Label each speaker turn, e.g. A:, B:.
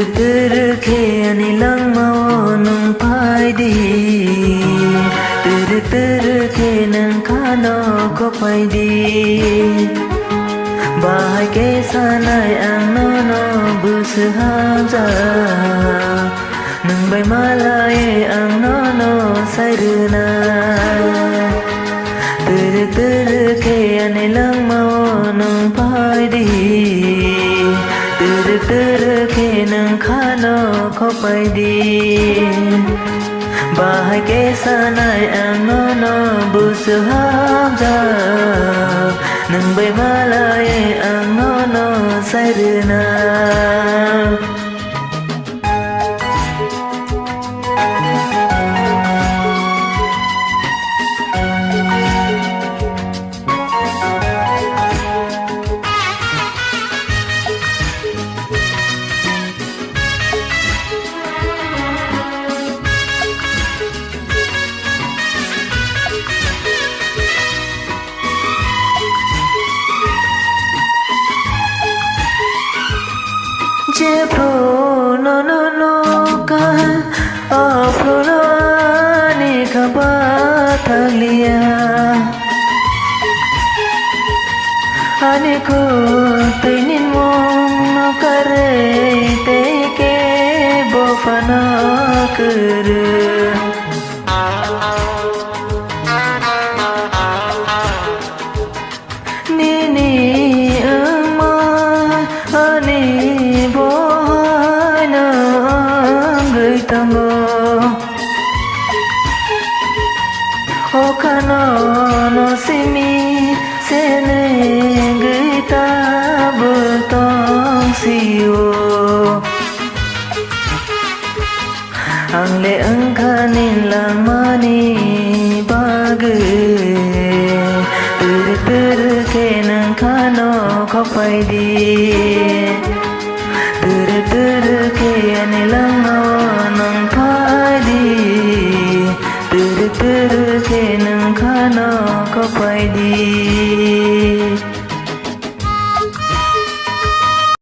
A: Terke anilang mau nung pai di terke nang kano ko pai di bahai ke sanai ang nono busahaja nang bai malai ang nono sai runa terke anilang mau nung pai di terke nang khano ko pai di bahai ke sanai ang nono busahaja nang bai malai ang nono sai runa Je pro no no no ka pro no ani ka ba thaliya ani ko tinin mong no kare te ke bo fana kar ni ni ama ani Okano no simi sene gita butong siyo ang le ang kanin lamani bage terke nang kano ko pai di terke anilang nang pai di terke nang khano ko pai di